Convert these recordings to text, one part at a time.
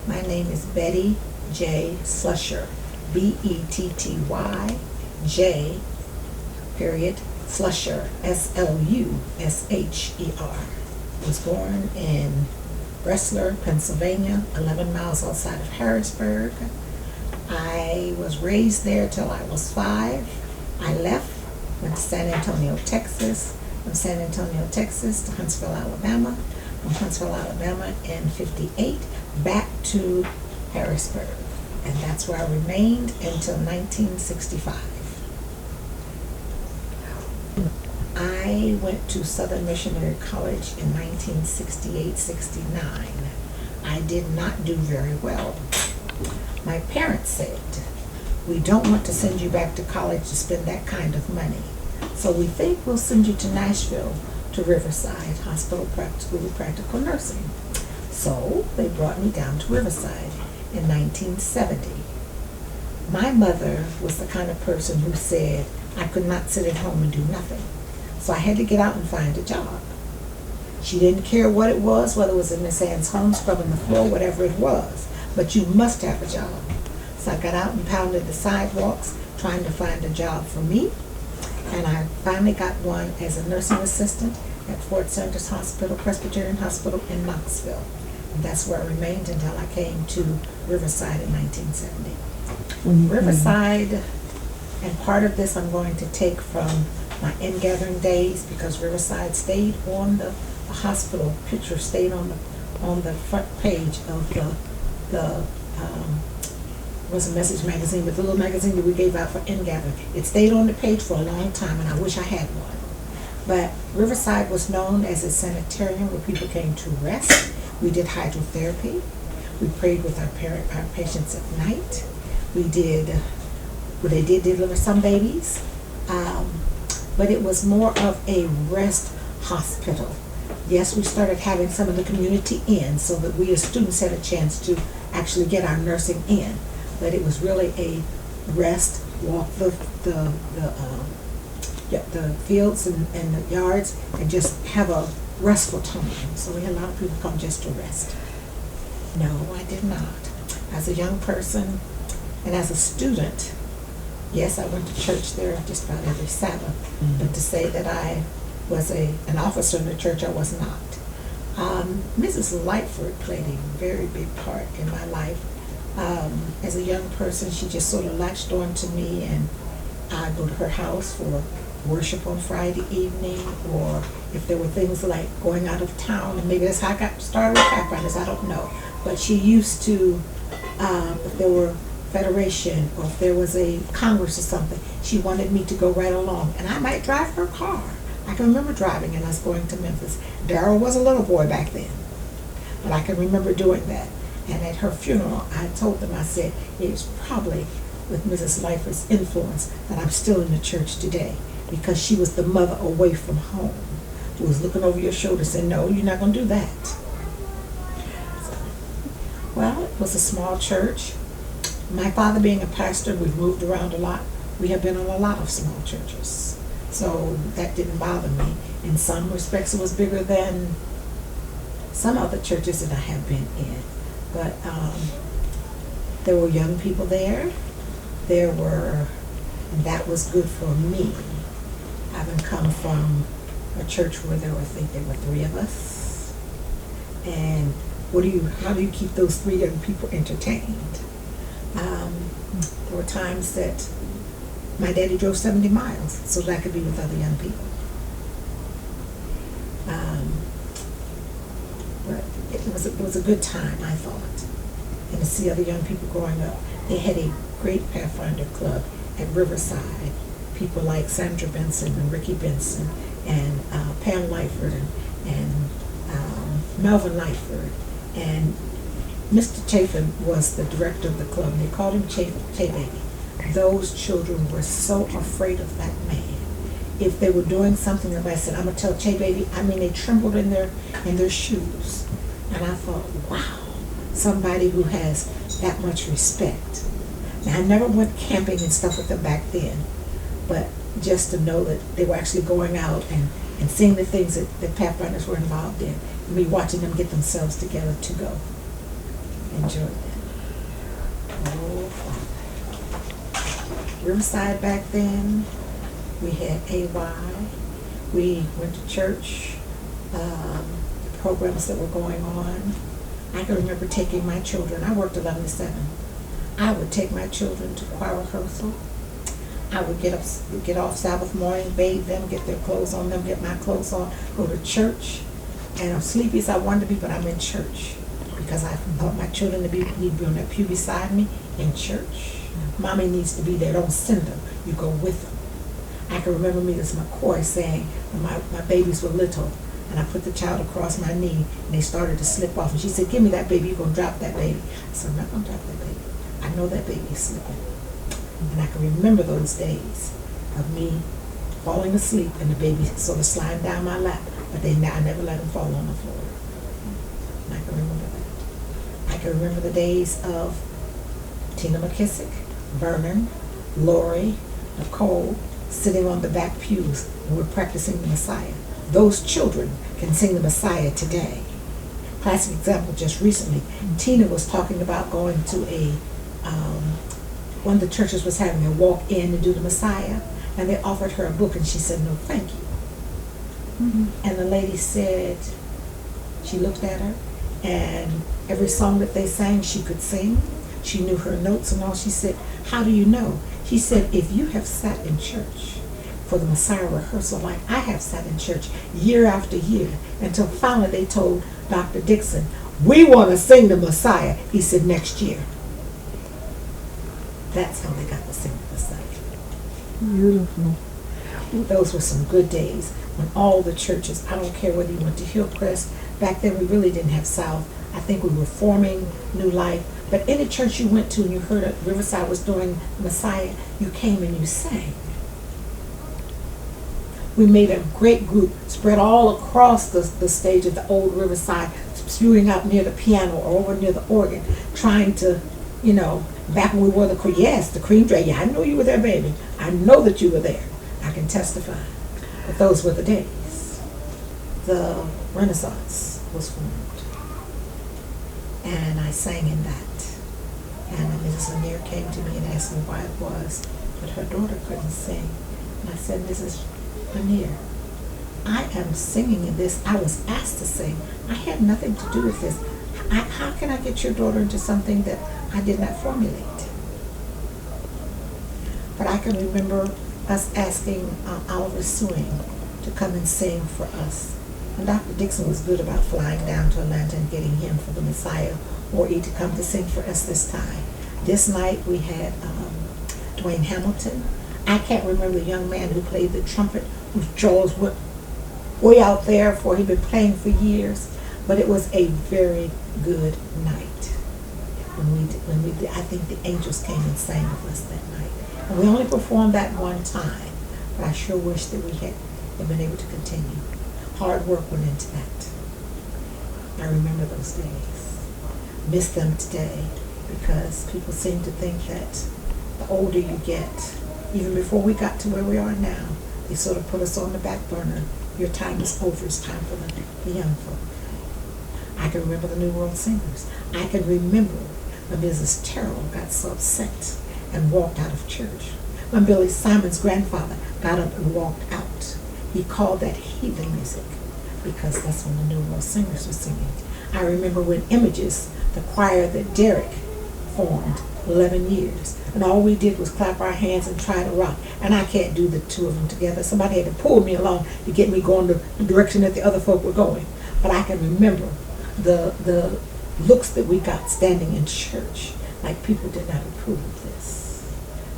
My name is Betty J Slusher. Betty J period Slusher, Slusher. Was born in Bresler, Pennsylvania, 11 miles outside of Harrisburg. I was raised there till I was 5. I left, went to San Antonio, Texas. From San Antonio, Texas to Huntsville, Alabama. From Huntsville, Alabama in '58 back to Harrisburg. And that's where I remained until 1965. I went to Southern Missionary College in 1968-69. I did not do very well. My parents said, "We don't want to send you back to college to spend that kind of money. So we think we'll send you to Nashville, to Riverside Hospital School of Practical Nursing." So they brought me down to Riverside in 1970. My mother was the kind of person who said I could not sit at home and do nothing. So I had to get out and find a job. She didn't care what it was, whether it was in Miss Ann's home, scrubbing the floor, whatever it was. But you must have a job. So I got out and pounded the sidewalks trying to find a job for me. And I finally got one as a nursing assistant at Fort Sanders Hospital, Presbyterian Hospital in Knoxville. And that's where I remained until I came to Riverside in 1970. Riverside, and part of this I'm going to take from my in-gathering days, because Riverside stayed on the hospital picture, stayed on the front page of the was a message magazine, but the little magazine that we gave out for in-gathering. It stayed on the page for a long time, and I wish I had one. But Riverside was known as a sanitarium where people came to rest. We did hydrotherapy. We prayed with our patients at night. They did deliver some babies, but it was more of a rest hospital. Yes, we started having some of the community in, so that we as students had a chance to actually get our nursing in. But it was really a rest, walk the fields and the yards, and just have a restful time. So we had a lot of people come just to rest. No, I did not. As a young person and as a student, yes, I went to church there just about every Sabbath. But to say that I was an officer in the church, I was not. Mrs. Lightford played a very big part in my life. As a young person, she just sort of latched on to me, and I'd go to her house for worship on Friday evening, or if there were things like going out of town, and maybe that's how I got started with Pathfinders, I don't know. But she used to, if there were federation, or if there was a congress or something, she wanted me to go right along, and I might drive her car. I can remember driving and us going to Memphis. Darryl was a little boy back then, but I can remember doing that. And at her funeral, I told them, I said, it was probably with Mrs. Lightford's influence that I'm still in the church today, because she was the mother away from home who was looking over your shoulder saying, no, you're not going to do that. So, well, it was a small church. My father being a pastor, we've moved around a lot. We have been in a lot of small churches. So that didn't bother me. In some respects, it was bigger than some other churches that I have been in. But there were young people there. And that was good for me. Having come from a church where there were 3 of us. And how do you keep those 3 young people entertained? There were times that my daddy drove 70 miles so that I could be with other young people. But it was a good time, I thought. And to see other young people growing up. They had a great Pathfinder club at Riverside. People like Sandra Benson and Ricky Benson and Pam Lightford and Melvin Lightford. And Mr. Chafin was the director of the club, and they called him J-Baby. Those children were so afraid of that man. If they were doing something, everybody said, I'm going to tell J-Baby. I mean, they trembled in their shoes. And I thought, wow, somebody who has that much respect. Now, I never went camping and stuff with them back then, but just to know that they were actually going out and seeing the things that Pathfinders were involved in, and me watching them get themselves together to go. enjoy that. Oh, Father. Riverside back then, we had AY. We went to church, the programs that were going on. I can remember taking my children. I worked 11 to 7. I would take my children to choir rehearsal. I would get off Sabbath morning, bathe them, get their clothes on them, get my clothes on, go to church. And I'm sleepy as I wanted to be, but I'm in church because I want my children to need to be on that pew beside me in church. Mommy needs to be there. Don't send them. You go with them. I can remember Mrs. McCoy saying when my babies were little, and I put the child across my knee, and they started to slip off. And she said, "Give me that baby. You're going to drop that baby." I said, "I'm not going to drop that baby. I know that baby is slipping." And I can remember those days of me falling asleep and the baby sort of sliding down my lap, but I never let him fall on the floor. And I can remember that. I can remember the days of Tina McKissick, Vernon, Lori, Nicole, sitting on the back pews and we're practicing the Messiah. Those children can sing the Messiah today. Classic example, just recently, Tina was talking about going to one of the churches was having her walk in and do the Messiah, and they offered her a book, and she said, "No, thank you." And the lady said, she looked at her, and every song that they sang, she could sing. She knew her notes and all. She said, "How do you know?" She said, "If you have sat in church for the Messiah rehearsal like I have sat in church year after year, until finally they told Dr. Dixon, 'We want to sing the Messiah.'" He said, "Next year." That's how they got to sing the Messiah. Beautiful. Those were some good days when all the churches, I don't care whether you went to Hillcrest, back then we really didn't have South. I think we were forming New Life. But any church you went to and you heard that Riverside was doing the Messiah, you came and you sang. We made a great group, spread all across the stage of the old Riverside, spewing out near the piano or over near the organ, trying to, back when we wore the cream dress. Yeah, I know you were there, baby. I know that you were there. I can testify. But those were the days. The Renaissance was formed. And I sang in that. And Mrs. Lanier came to me and asked me why it was that her daughter couldn't sing. And I said, "Mrs. Lanier, I am singing in this. I was asked to sing. I had nothing to do with this. How can I get your daughter into something that I did not formulate?" But I can remember us asking Oliver Swing to come and sing for us. And Dr. Dixon was good about flying down to Atlanta and getting him for the Messiah, or he to come to sing for us this time. This night we had Dwayne Hamilton. I can't remember the young man who played the trumpet, whose jaws were way out there, for he'd been playing for years. But it was a very good night. When we did, I think the angels came and sang with us that night. And we only performed that one time, but I sure wish that we had been able to continue. Hard work went into that. I remember those days. Miss them today because people seem to think that the older you get, even before we got to where we are now, they sort of put us on the back burner. Your time is over. It's time for the young folk. I can remember the New World Singers. I can remember when Mrs. Terrell got so upset and walked out of church. When Billy Simon's grandfather got up and walked out. He called that heathen music because that's when the New World Singers were singing. I remember when Images, the choir that Derek formed 11 years, and all we did was clap our hands and try to rock. And I can't do the two of them together. Somebody had to pull me along to get me going the direction that the other folk were going. But I can remember the looks that we got standing in church, like people did not approve of this.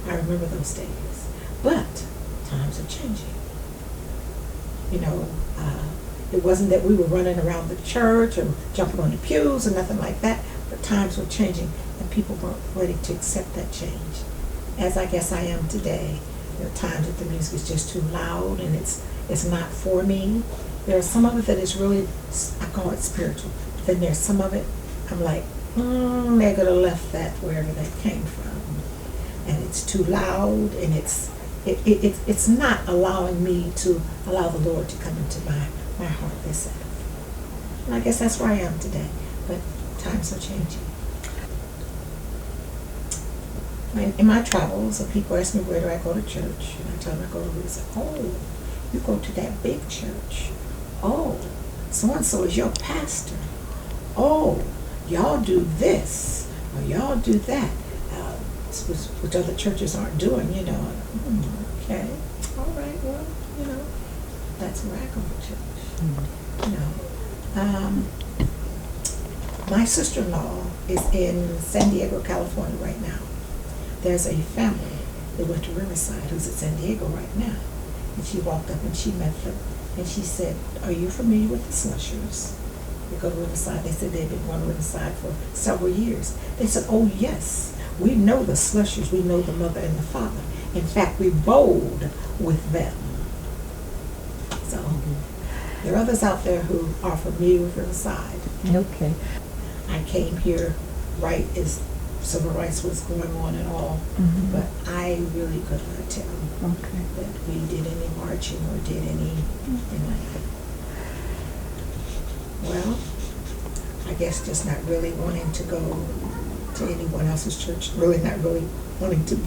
I remember those days. But times are changing. It wasn't that we were running around the church or jumping on the pews or nothing like that, but times were changing and people weren't ready to accept that change. As I guess I am today, there are times that the music is just too loud and it's not for me. There are some of it that is really, I call it spiritual. Then there's some of it, I'm like, they could have left that wherever that came from. And it's too loud and it's not allowing me to allow the Lord to come into my heart this Sabbath. And I guess that's where I am today. But times are changing. in my travels, people ask me where do I go to church, and I tell them I go to Louis. Oh, you go to that big church. Oh, so and so is your pastor. Oh, y'all do this or y'all do that, which other churches aren't doing. Okay, all right, well, that's where I go to church. My sister-in-law is in San Diego, California right now. There's a family that went to Riverside who's at San Diego right now. And she walked up and she met them. And she said, are you familiar with the Slushers? They go to Riverside. They said they've been going to Riverside for several years. They said, oh yes, we know the Slushers. We know the mother and the father. In fact, we bowled with them. So there are others out there who are familiar with Riverside. Okay. I came here right as civil rights was going on and all, but I really could not tell that we did any marching or did anything like that. Well, I guess just not really wanting to go to anyone else's church, really not really wanting to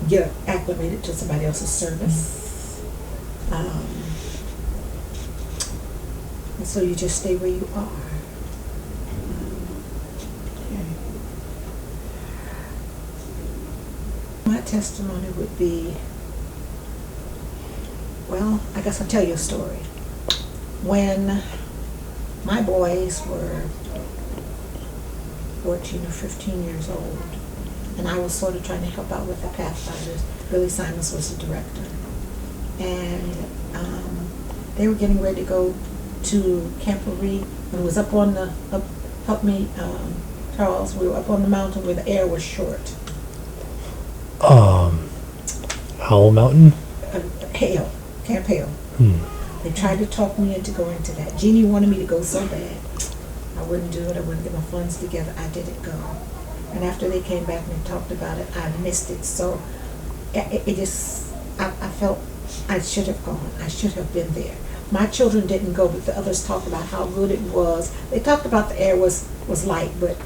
get acclimated to somebody else's service. And so you just stay where you are. My testimony would be, well, I guess I'll tell you a story. When my boys were 14 or 15 years old, and I was sort of trying to help out with the Pathfinders, Billy Simons was the director. And they were getting ready to go to Camp Marie, and it was up on the, help me, Charles, we were up on the mountain where the air was short. Howell Mountain? Hale, Camp Hale. They tried to talk me into going to that. Jeannie wanted me to go so bad. I wouldn't do it. I wouldn't get my funds together. I didn't go. And after they came back and they talked about it, I missed it. So it just, I felt I should have gone. I should have been there. My children didn't go, but the others talked about how good it was. They talked about the air was light, but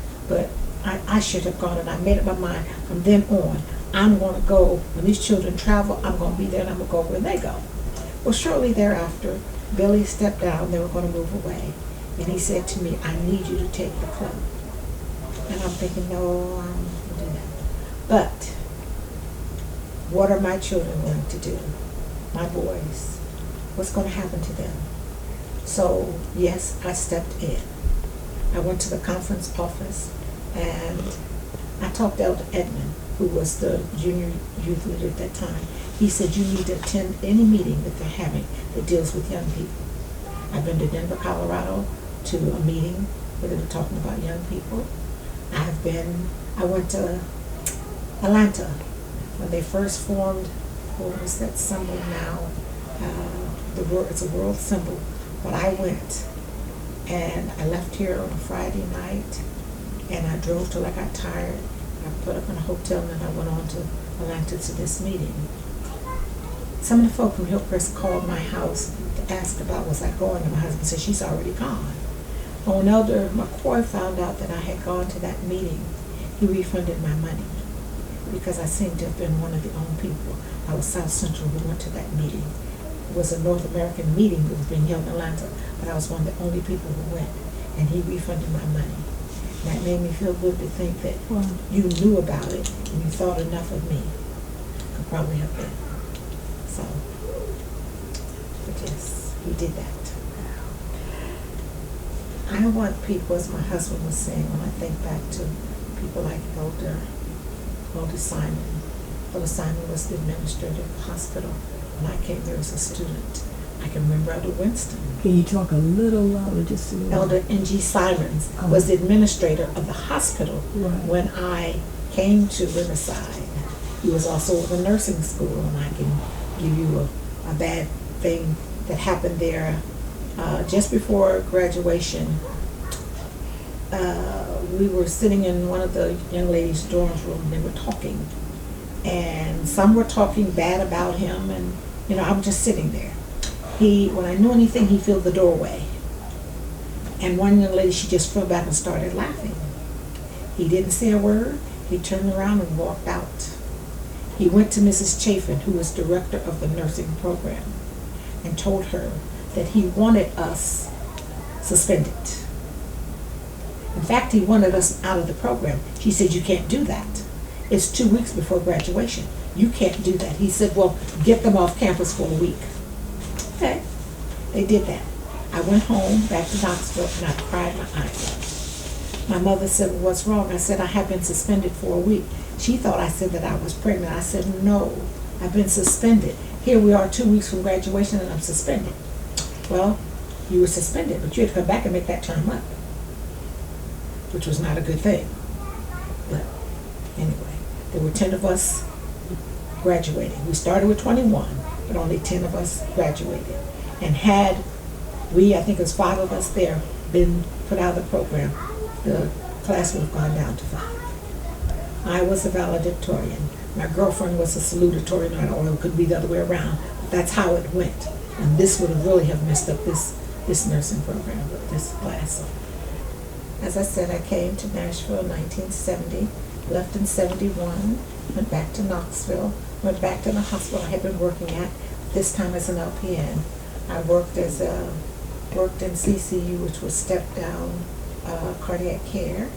I should have gone, and I made up my mind from then on. I'm going to go. When these children travel, I'm going to be there, and I'm going to go where they go. Well, shortly thereafter, Billy stepped down. They were going to move away. And he said to me, I need you to take the club. And I'm thinking, no, I'm not going to do that. But what are my children going to do? My boys. What's going to happen to them? So, yes, I stepped in. I went to the conference office, and I talked to Elder Edmund, who was the junior youth leader at that time. He said, you need to attend any meeting that they're having that deals with young people. I've been to Denver, Colorado, to a meeting where they were talking about young people. I went to Atlanta when they first formed, what was that symbol now? It's a world symbol. But I went, and I left here on a Friday night, and I drove till I got tired. I put up in a hotel, and then I went on to Atlanta to this meeting. Some of the folk from Hillcrest called my house to ask about was I going, and my husband said, she's already gone. But when Elder McCoy found out that I had gone to that meeting, he refunded my money because I seemed to have been one of the only people. I was South Central who went to that meeting. It was a North American meeting that was being held in Atlanta, but I was one of the only people who went, and he refunded my money. And that made me feel good to think that you knew about it and you thought enough of me. Could probably have been. So, but yes, he did that. I want people, as my husband was saying, when I think back to people like Elder Simon. Elder Simon was the administrator of the hospital when I came there as a student. I can remember Elder Winston. Can you talk a little louder, just so Elder N.G. Simons was the administrator of the hospital when I came to Riverside. He was also in the nursing school, and I can give you a bad thing that happened there. Just before graduation, we were sitting in one of the young ladies' dorm room, and they were talking. And some were talking bad about him, and I was just sitting there. When I knew anything, he filled the doorway. And one young lady, she just fell back and started laughing. He didn't say a word. He turned around and walked out. He went to Mrs. Chafin, who was director of the nursing program, and told her that he wanted us suspended. In fact, he wanted us out of the program. She said, you can't do that. It's 2 weeks before graduation. You can't do that. He said, well, get them off campus for a week. Okay, they did that. I went home, back to Knoxville, and I cried my eyes out. My mother said, well, what's wrong? I said, I have been suspended for a week. She thought I said that I was pregnant. I said, no, I've been suspended. Here we are 2 weeks from graduation and I'm suspended. Well, you were suspended, but you had to come back and make that term up, which was not a good thing. But anyway, there were 10 of us graduating. We started with 21, but only 10 of us graduated. And had we, I think it was 5 of us there, been put out of the program, the class would have gone down to 5. I was a valedictorian. My girlfriend was a salutatorian, or it could be the other way around. But that's how it went. And this would have really have messed up this nursing program, this class. So, as I said, I came to Nashville in 1970, left in 71, went back to Knoxville, went back to the hospital I had been working at, this time as an LPN. I worked in CCU, which was step down cardiac care.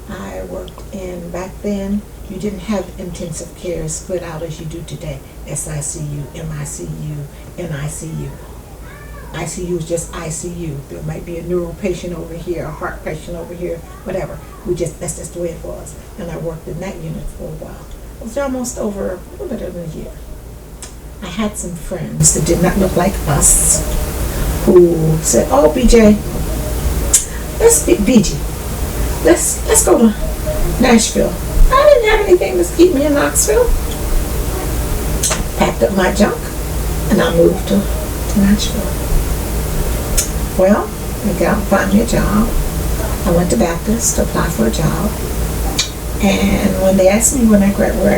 I worked in, back then, you didn't have intensive care split out as you do today. SICU, MICU, NICU. ICU is just ICU. There might be a neuro patient over here, a heart patient over here, whatever. That's just the way it was. And I worked in that unit for a while. It was almost over a little bit of a year. I had some friends that did not look like us who said, oh, BJ, let's go to Nashville. I didn't have anything to keep me in Knoxville. Packed up my junk and I moved to Nashville. Well, I got out and found me a job. I went to Baptist to apply for a job. And when they asked me where I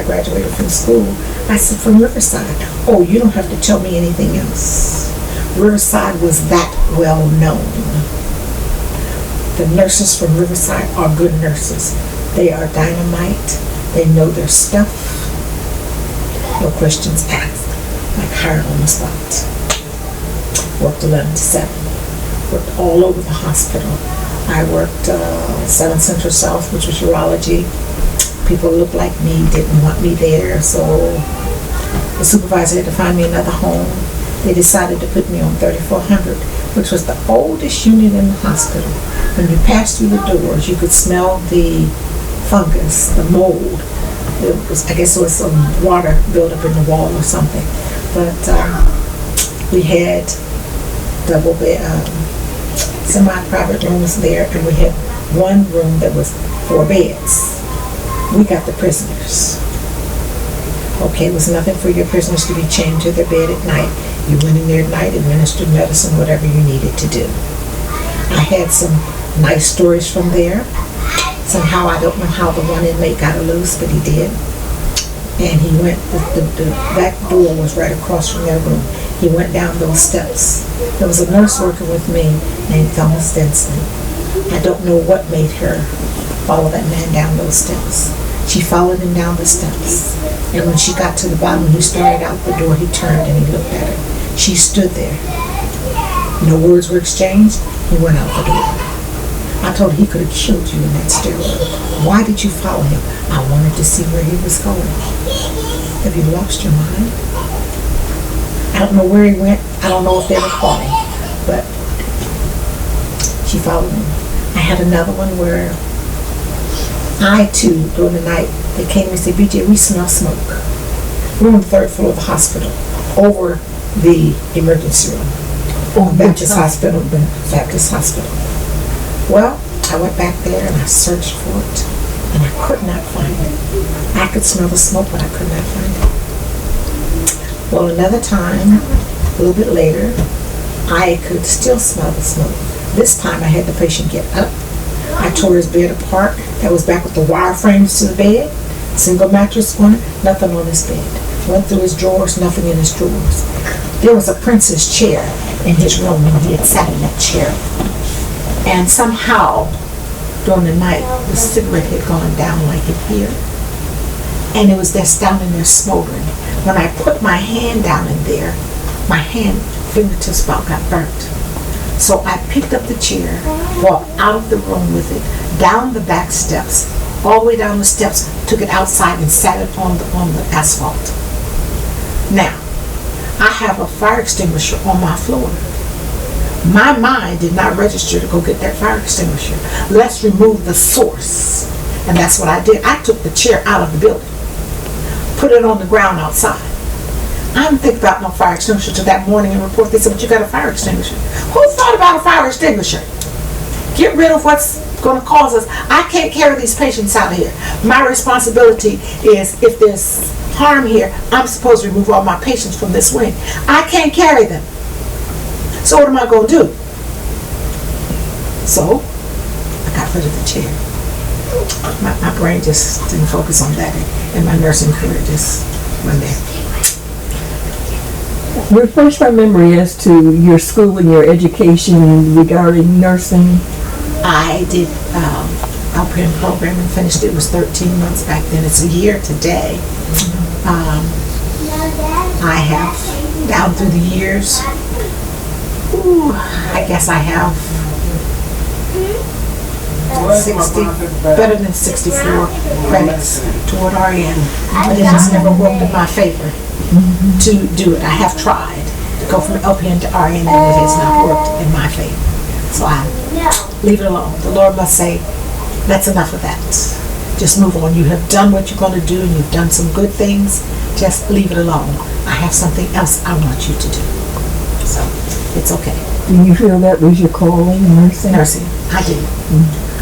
graduated from school, I said, from Riverside. Oh, you don't have to tell me anything else. Riverside was that well known. The nurses from Riverside are good nurses. They are dynamite. They know their stuff. No questions asked. Like hired on the spot. Worked 11 to 7. Worked all over the hospital. I worked 7 Central South, which was urology. People who looked like me didn't want me there, so the supervisor had to find me another home. They decided to put me on 3400, which was the oldest unit in the hospital. When you passed through the doors, you could smell the fungus, the mold. I guess it was some water buildup in the wall or something. But we had double bed, semi-private rooms there, and we had one room that was 4 beds. We got the prisoners. Okay, it was nothing for your prisoners to be chained to their bed at night. You went in there at night, administered medicine, whatever you needed to do. I had some nice stories from there. Somehow, I don't know how the one inmate got loose, but he did. And he went, the back door was right across from their room. He went down those steps. There was a nurse working with me named Thelma Stinson. I don't know what made her follow that man down those steps. She followed him down the steps. And when she got to the bottom, he started out the door, he turned and he looked at her. She stood there. No words were exchanged. He went out the door. I told him he could have killed you in that stairwell. Why did you follow him? I wanted to see where he was going. Have you lost your mind? I don't know where he went. I don't know if they were caught him. But she followed him. I had another one where I too, during the night, they came and said, BJ, we smell smoke. We're on the 3rd floor of the hospital, over the emergency room. Baptist Hospital. Baptist Hospital. Well, I went back there and I searched for it, and I could not find it. I could smell the smoke, but I could not find it. Well, another time, a little bit later, I could still smell the smoke. This time I had the patient get up. I tore his bed apart. That was back with the wire frames to the bed. Single mattress on it, nothing on his bed. Went through his drawers, nothing in his drawers. There was a princess chair in his room, and he had sat in that chair. And somehow, during the night, the cigarette had gone down like in here. And it was just down in there smoldering. When I put my hand down in there, my hand, fingertips about got burnt. So I picked up the chair, walked out of the room with it, down the back steps, all the way down the steps, took it outside and sat it on the asphalt. Now, I have a fire extinguisher on my floor. My mind did not register to go get that fire extinguisher. Let's remove the source. And that's what I did. I took the chair out of the building, put it on the ground outside. I didn't think about no fire extinguisher till that morning and report. They said, but you got a fire extinguisher. Who thought about a fire extinguisher? Get rid of what's going to cause us. I can't carry these patients out of here. My responsibility is if there's harm here, I'm supposed to remove all my patients from this wing. I can't carry them. So what am I going to do? So I got rid of the chair. My brain just didn't focus on that, and my nursing career just went there. Refresh my memory as to your school and your education regarding nursing. I did LPN program and finished it. It was 13 months back then. It's a year today. I have, down through the years, I guess I have 60, better than 64 credits toward RN. But it has never worked in my favor to do it. I have tried to go from LPN to RN and it has not worked in my favor. So I leave it alone. The Lord must say, that's enough of that. Just move on. You have done what you're going to do and you've done some good things. Just leave it alone. I have something else I want you to do. So it's okay. Do you feel that was your calling, nursing? Nursing, I do.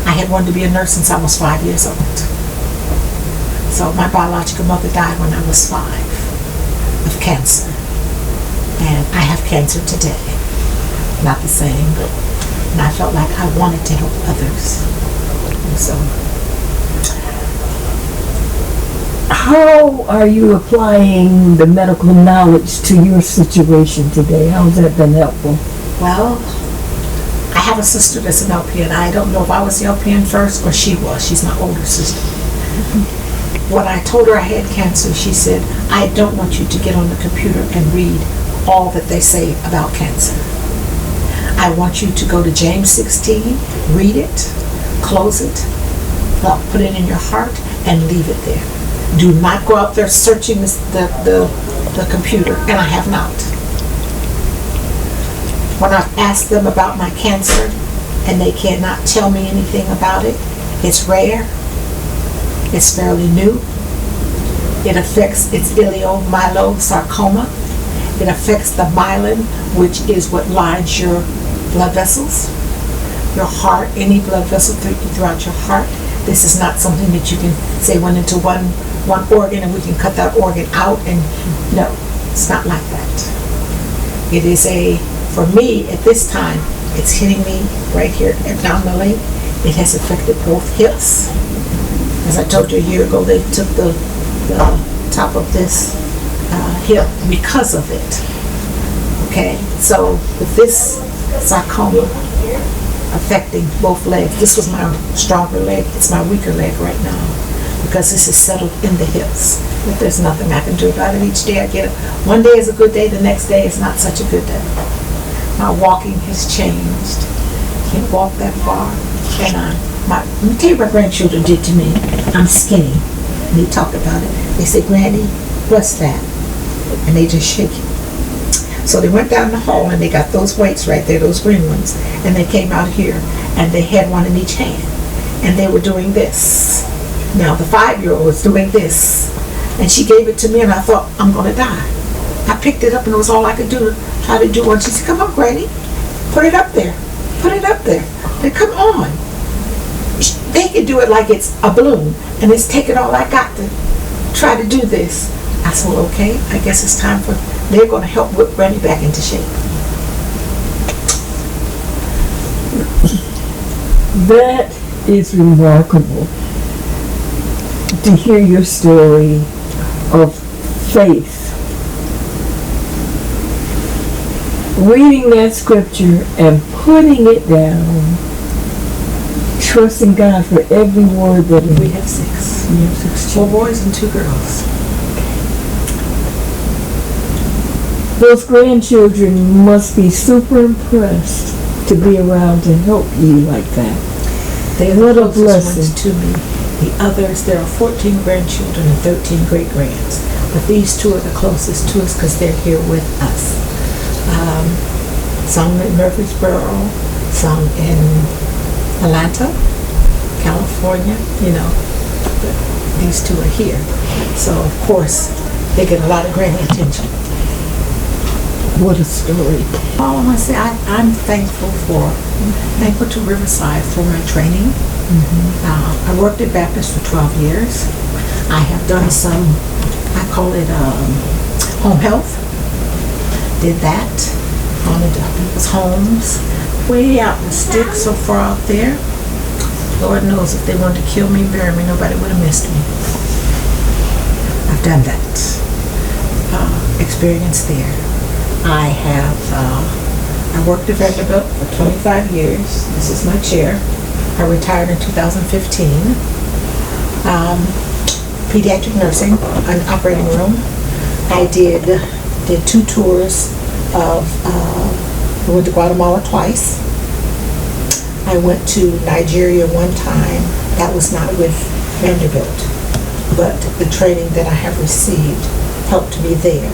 I had wanted to be a nurse since I was 5 years old. So my biological mother died when I was 5 of cancer. And I have cancer today. Not the same, but and I felt like I wanted to help others. And so, how are you applying the medical knowledge to your situation today? How has that been helpful? well, I have a sister that's an LPN. I don't know if I was the LPN first or she was. She's my older sister. When I told her I had cancer, she said, I don't want you to get on the computer and read all that they say about cancer. I want you to go to James 16, read it, close it, put it in your heart, and leave it there. Do not go out there searching the computer, and I have not. When I've asked them about my cancer, and they cannot tell me anything about it, it's rare, it's fairly new, it affects, it's ileomyosarcoma, it affects the myelin, which is what lines your blood vessels, your heart, any blood vessel throughout your heart. This is not something that you can say went into one organ and we can cut that organ out, and no, it's not like that. It is for me at this time, it's hitting me right here abdominally. It has affected both hips. As I told you a year ago, they took the top of this hip because of it. Okay, so with this sarcoma affecting both legs, this was my stronger leg, it's my weaker leg right now because this is settled in the hips. But there's nothing I can do about it. Each day I get it. One day is a good day, the next day is not such a good day. My walking has changed. Can't walk that far. And let me tell you what grandchildren did to me. I'm skinny. And they talk about it. They say, Granny, what's that? And they just shake it. So they went down the hall and they got those weights right there, those green ones. And they came out here and they had one in each hand. And they were doing this. Now the 5-year-old was doing this. And she gave it to me and I thought, I'm going to die. I picked it up and it was all I could do to try to do one. She said, come on, Granny. Put it up there. Put it up there. Then come on. They can do it like it's a balloon. And it's taking all I got to try to do this. I said, well, okay, I guess it's time for, they're going to help whip Granny back into shape. That is remarkable to hear your story of faith. Reading that scripture and putting it down, trusting God for every word that We have 6. you have 6 4 children. boys and 2 girls. Those grandchildren must be super impressed to be around to help you like that. They're What the a closest blessing. ones to me. The others, there are 14 grandchildren and 13 great-grands. But these 2 are the closest to us because they're here with us. Some in Murfreesboro, some in Atlanta, California, but these 2 are here. So, of course, they get a lot of granny attention. What a story. All I want to say, I'm thankful to Riverside for my training. I worked at Baptist for 12 years. I have done some, I call it home health. Did that on the people's homes, way out in the sticks, so far out there. Lord knows if they wanted to kill me, bury me, nobody would have missed me. I've done that. Experience there. I worked at Vanderbilt for 25 years. This is my chair. I retired in 2015. Pediatric nursing, an operating room. I did 2 tours of, I went to Guatemala twice. I went to Nigeria one time. That was not with Vanderbilt, but the training that I have received helped me there.